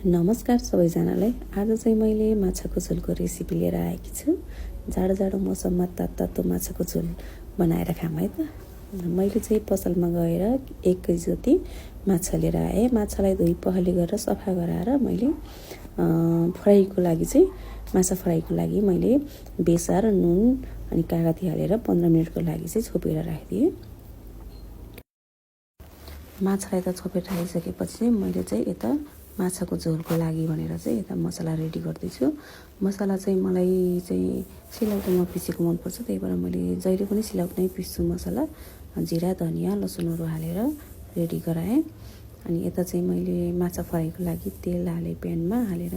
नमस्कार सबैजनालाई। आज चाहिँ मैले माछाको झोलको रेसिपी लिएर आएकी छु। जाडो मौसममा तातो माछाको झोल बनाएर खाऊँ है त। मैले चाहिँ पसलमा गएर 1 केजी जति माछा लिएर आएँ। माछालाई धोई पखाली गरेर सफा गराएर मैले फ्राईको लागि चाहिँ माछा फ्राईको लागि मैले बेसार, नुन अनि कागती हालेर 15 मिनेटको लागि चाहिँ छोपेर राखिदिएँ। माछालाई त छोपेर राखिसकेपछि चाहिँ मैले चाहिँ यता माछाको झोलको लागि भनेर चाहिँ यता मसला रेडी गर्दैछु। मसला चाहिँ मलाई चाहिँ सिलौटोमा पिसेको मनपर्छ, त्यही भएर मैले जहिले पनि सिलौटमै पिस्छु मसला। जिरा, धनियाँ, लसुनहरू हालेर रेडी गराएँ। अनि यता चाहिँ मैले माछा फ्राईको लागि तेल हालेँ, प्यानमा हालेर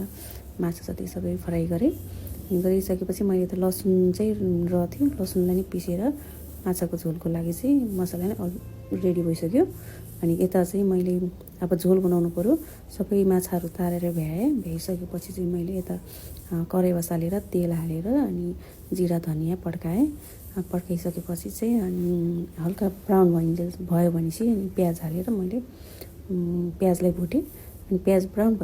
माछा जति सबै फ्राई गरेँ। गरिसकेपछि मैले त लसुन चाहिँ रहथ्यो, लसुनलाई नै पिसेर माछाको झोलको लागि चाहिँ मसला नै रेडी भइसक्यो। अनि यता चाहिँ मैले अब झोल बनाउनु पर्यो, सबै माछाहरू तारेर भ्याइसकेपछि चाहिँ मैले यता कराही बसालेर तेल हालेर अनि जिरा धनियाँ पड्काएँ। पड्काइसकेपछि चाहिँ अनि हल्का ब्राउन भयो भनेपछि अनि प्याज हालेर मैले प्याजलाई भुटेँ। अनि प्याज ब्राउन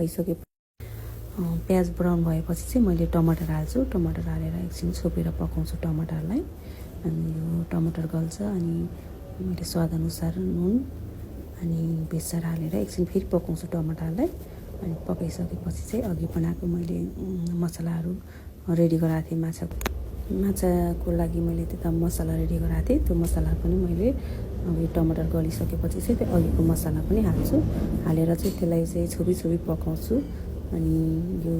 भएपछि चाहिँ मैले टमाटर हाल्छु। टमाटर हालेर एकछिन छोपेर पकाउँछु टमाटरलाई। अनि यो टमाटर गल्छ अनि मैले स्वादअनुसार नुन अनि बेसार हालेर एकछिन फेरि पकाउँछु टमाटरलाई। अनि पकाइसकेपछि चाहिँ अघि बनाएको मैले मसलाहरू रेडी गराएको थिएँ। माछाको लागि मैले त्यता मसला रेडी गराएको थिएँ। त्यो मसला पनि मैले अब टमाटर गलिसकेपछि चाहिँ त्यो अघिको मसला पनि हाल्छु। हालेर चाहिँ त्यसलाई चाहिँ छोपी पकाउँछु। अनि यो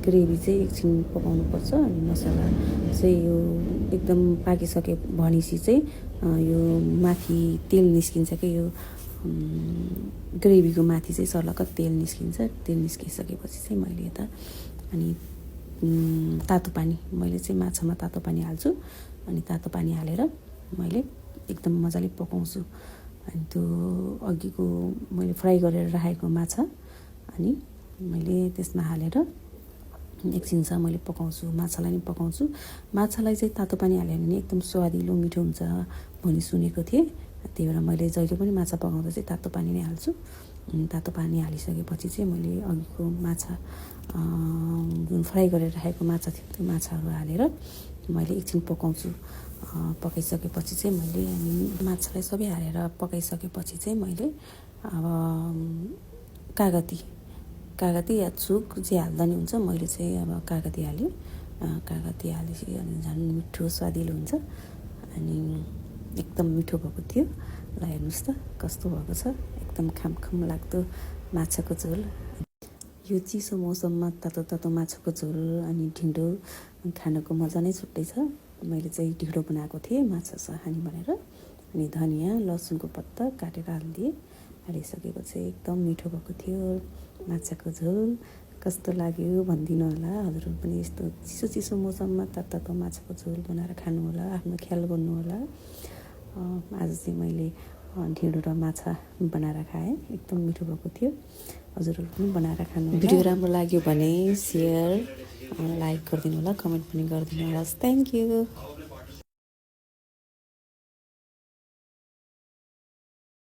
ग्रेभी चाहिँ एकछिन पकाउनुपर्छ। अनि मसला चाहिँ यो एकदम पाकिसके भनेपछि चाहिँ यो माथि तेल निस्किन्छ कि यो ग्रेभीको माथि चाहिँ सर्लक्क तेल निस्किन्छ। तेल निस्किसकेपछि चाहिँ मैले यता अनि तातो पानी, मैले चाहिँ माछामा तातो पानी हाल्छु। अनि तातो पानी हालेर मैले एकदम मजाले पकाउँछु। अनि त्यो अघिको मैले फ्राई गरेर राखेको माछा अनि मैले त्यसमा हालेर एकछिनसम्म मैले पकाउँछु। माछालाई नि पकाउँछु। माछालाई चाहिँ तातो पानी हाल्यो भने एकदम स्वादिलो मिठो हुन्छ भनी सुनेको थिएँ। त्यही भएर मैले जहिले पनि माछा पकाउँदा चाहिँ तातो पानी नै हाल्छु। तातो पानी हालिसकेपछि चाहिँ मैले अघिको माछा जुन फ्राई गरेर राखेको माछा थियो त्यो माछाहरू हालेर मैले एकछिन पकाउँछु। पकाइसकेपछि चाहिँ मैले अनि माछालाई सबै हालेर पकाइसकेपछि चाहिँ मैले अब कागती या चुक जे हाल्दा नि हुन्छ। मैले चाहिँ अब कागती हालेँ। कागती हालेपछि अनि झन् मिठो स्वादिलो हुन्छ। अनि एकदम मिठो भएको थियो। ल हेर्नुहोस् त कस्तो भएको छ, एकदम खाम लाग्दो माछाको झोल। यो चिसो मौसममा तातो माछाको झोल अनि ढिँडो खानको मजा नै छुट्टै छ। मैले चाहिँ ढिँडो बनाएको थिएँ माछा सहानी भनेर। अनि धनियाँ लसुनको पत्ता काटेर हालिदिएँ। हालिसकेपछि एकदम मिठो भएको थियो माछाको झोल। कस्तो लाग्यो भनिदिनु होला। हजुरहरू पनि यस्तो चिसो मौसममा तातो माछाको झोल बनाएर खानु होला, आफ्नो ख्याल गर्नु होला। आज चाहिँ मैले ढिँडो र माछा बनाएर खाएँ, एकदम मिठो भएको थियो। हजुरहरू पनि बनाएर खानु होला। भिडियो राम्रो लाग्यो भने सेयर लाइक गरिदिनु होला, कमेन्ट पनि गरिदिनु होला। Thank you.